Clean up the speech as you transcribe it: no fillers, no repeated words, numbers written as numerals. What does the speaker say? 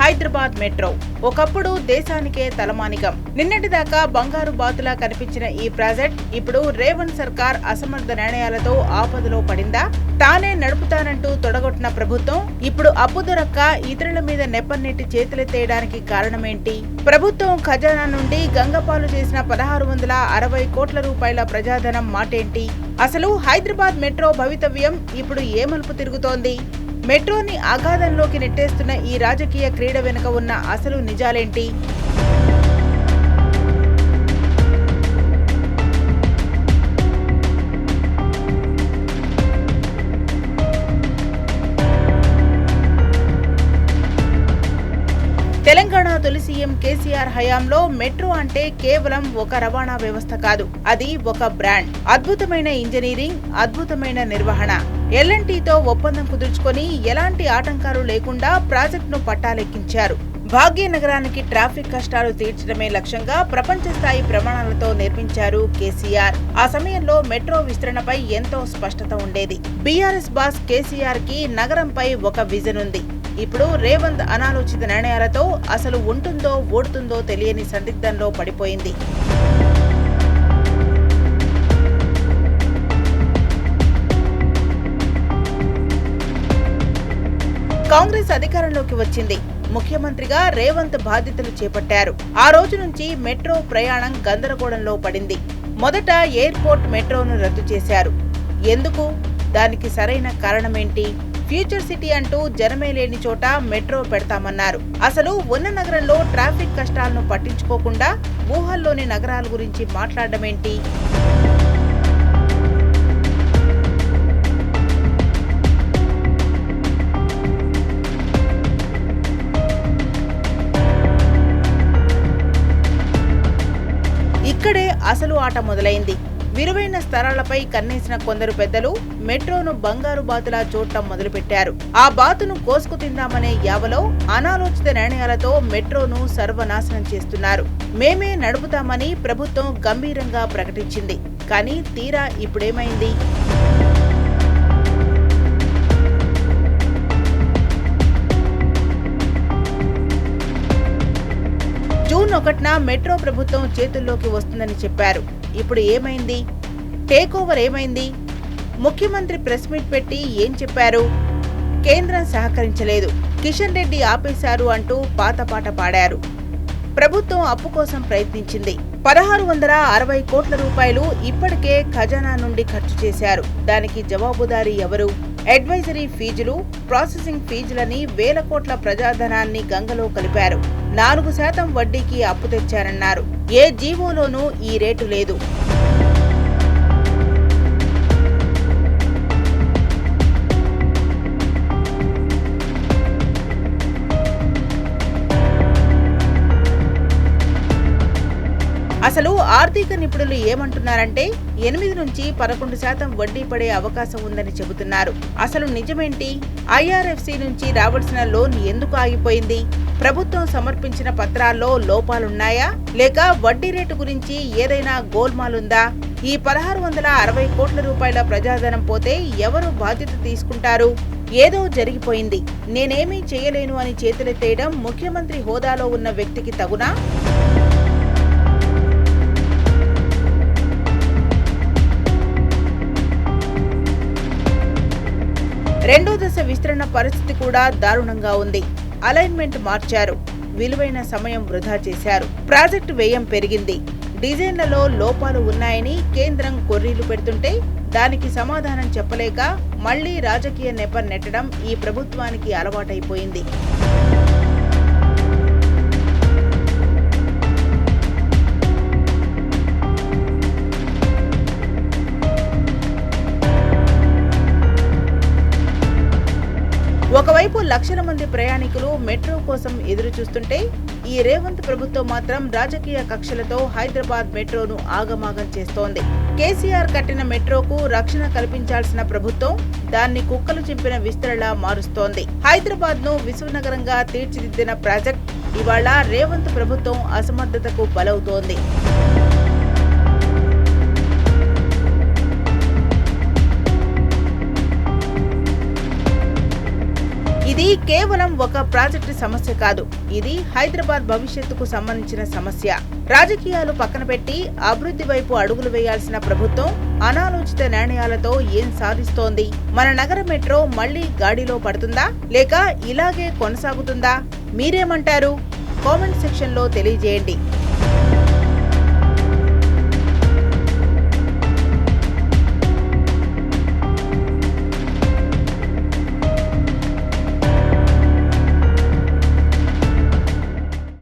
Hyderabad metro ఒకప్పుడు దేశానికే తలమానికం. నిన్నటిదాకా బంగారు బాతులా కనిపించిన ఈ ప్రాజెక్ట్ ఇప్పుడు రేవంత్ సర్కార్ అసమర్థ నిర్ణయాలతో ఆపదలో పడిందా? తానే నడుపుతానంటూ తొడగొట్టిన ప్రభుత్వం ఇప్పుడు అప్పు దొరక్క ఇతరుల మీద నెప్పన్నెట్టి చేతులెత్తేయడానికి కారణమేంటి? ప్రభుత్వం ఖజానా నుండి గంగపాలు చేసిన 1660 కోట్ల రూపాయల ప్రజాధనం మాటేంటి? అసలు హైదరాబాద్ మెట్రో భవితవ్యం ఇప్పుడు ఏ మలుపు తిరుగుతోంది? మెట్రోని అగాధంలోకి నెట్టేస్తున్న ఈ రాజకీయ క్రీడ వెనుక ఉన్న అసలు నిజాలేంటి? తెలంగాణ తొలి సీఎం కేసీఆర్ హయాంలో మెట్రో అంటే కేవలం ఒక రవాణా వ్యవస్థ కాదు, అది ఒక బ్రాండ్. అద్భుతమైన ఇంజనీరింగ్, అద్భుతమైన నిర్వహణ. ఎల్ఎన్టీతో ఒప్పందం కుదుర్చుకొని ఎలాంటి ఆటంకాలు లేకుండా ప్రాజెక్టును పట్టాలెక్కించారు. భాగ్యనగరానికి ట్రాఫిక్ కష్టాలు తీర్చడమే లక్ష్యంగా ప్రపంచ స్థాయి ప్రమాణాలతో నిర్మించారు కేసీఆర్. ఆ సమయంలో మెట్రో విస్తరణపై ఎంతో స్పష్టత ఉండేది. బీఆర్ఎస్ బాస్ కేసీఆర్ కి నగరంపై ఒక విజన్ ఉంది. ఇప్పుడు రేవంత్ అనాలోచిత నిర్ణయాలతో అసలు ఉంటుందో ఓడుతుందో తెలియని సందిగ్ధంలో పడిపోయింది. కాంగ్రెస్ అధికారంలోకి వచ్చింది. ముఖ్యమంత్రిగా రేవంత్ బాధ్యతలు చేపట్టారు. ఆ రోజు నుంచి మెట్రో ప్రయాణం గందరగోళంలో పడింది. మొదట ఎయిర్పోర్ట్ మెట్రోను రద్దు చేశారు. ఎందుకు? దానికి సరైన కారణమేంటి? ఫ్యూచర్ సిటీ అంటూ జనమే లేని చోట మెట్రో పెడతామన్నారు. అసలు ఉన్న నగరంలో ట్రాఫిక్ కష్టాలను పట్టించుకోకుండా ఊహల్లోని నగరాల గురించి మాట్లాడమేంటి? ఇక్కడే అసలు ఆట మొదలైంది. విలువైన స్థలాలపై కన్నేసిన కొందరు పెద్దలు మెట్రోను బంగారు బాతులా చూడటం మొదలుపెట్టారు. ఆ బాతును కోసుకు తిందామనే యావలో అనాలోచిత నిర్ణయాలతో మెట్రోను సర్వనాశనం చేస్తున్నారు. మేమే నడుపుతామని ప్రభుత్వం గంభీరంగా ప్రకటించింది. కానీ తీరా ఇప్పుడేమైంది? జూన్ 1న మెట్రో ప్రభుత్వం చేతుల్లోకి వస్తుందని చెప్పారు. ఇప్పుడు ఏమైంది? టేక్ ఓవర్ ఏమైంది? ముఖ్యమంత్రి ప్రెస్ మీట్ పెట్టి ఏం చెప్పారు? కేంద్రం సహకరించలేదు, కిషన్ రెడ్డి ఆపేశారు అంటూ పాత పాట పాడారు. ప్రభుత్వం అప్పు కోసం ప్రయత్నించింది. 1660 కోట్ల రూపాయలు ఇప్పటికే ఖజానా నుండి ఖర్చు చేశారు. దానికి జవాబుదారీ ఎవరు? అడ్వైజరీ ఫీజులు, ప్రాసెసింగ్ ఫీజులని వేల కోట్ల ప్రజాధనాన్ని గంగలో కలిపారు. 4% వడ్డీకి అప్పు తెచ్చారన్నారు. ఏ జీవోలోనూ ఈ రేటు లేదు. అసలు ఆర్థిక నిపుణులు ఏమంటున్నారంటే 8 నుంచి 11% వడ్డీ పడే అవకాశం ఉందని చెబుతున్నారు. అసలు నిజమేంటి? ఐఆర్ఎఫ్సి నుంచి రావాల్సిన లోన్ ఎందుకు ఆగిపోయింది? ప్రభుత్వం సమర్పించిన పత్రాల్లో లోపాలున్నాయా? లేక వడ్డీ రేటు గురించి ఏదైనా గోల్మాలుందా? ఈ 1660 కోట్ల రూపాయల ప్రజాధనం పోతే ఎవరు బాధ్యత తీసుకుంటారు? ఏదో జరిగిపోయింది, నేనేమీ చేయలేను అని చేతులెత్తేయడం ముఖ్యమంత్రి హోదాలో ఉన్న వ్యక్తికి తగునా? రెండో దశ విస్తరణ పరిస్థితి కూడా దారుణంగా ఉంది. అలైన్మెంట్ మార్చారు, విలువైన సమయం వృధా చేశారు, ప్రాజెక్టు వ్యయం పెరిగింది, డిజైన్లలో లోపాలు ఉన్నాయని కేంద్రం కొర్రీలు పెడుతుంటే దానికి సమాధానం చెప్పలేక మళ్లీ రాజకీయ నెప నెట్టడం ఈ ప్రభుత్వానికి అలవాటైపోయింది. ఒకవైపు లక్షల మంది ప్రయాణికులు మెట్రో కోసం ఎదురు చూస్తుంటే ఈ రేవంత్ ప్రభుత్వం మాత్రం రాజకీయ కక్షలతో హైదరాబాద్ మెట్రోను ఆగమాగం చేస్తోంది. కేసీఆర్ కట్టిన మెట్రోకు రక్షణ కల్పించాల్సిన ప్రభుత్వం దాన్ని కుక్కలు చింపిన విస్తరలా మారుస్తోంది. హైదరాబాద్ ను విశ్వనగరంగా తీర్చిదిద్దిన ప్రాజెక్ట్ ఇవాళ రేవంత్ ప్రభుత్వం అసమర్థతకు బలవుతోంది. ఇది కేవలం ఒక ప్రాజెక్టు సమస్య కాదు, ఇది హైదరాబాద్ భవిష్యత్తుకు సంబంధించిన సమస్య. రాజకీయాలు పక్కన పెట్టి అభివృద్ధి వైపు అడుగులు వేయాల్సిన ప్రభుత్వం అనాలోచిత నిర్ణయాలతో ఏం సాధిస్తోంది? మన నగర మెట్రో మళ్లీ గాడిలో పడుతుందా లేక ఇలాగే కొనసాగుతుందా? మీరేమంటారు? కామెంట్ సెక్షన్ లో తెలియజేయండి.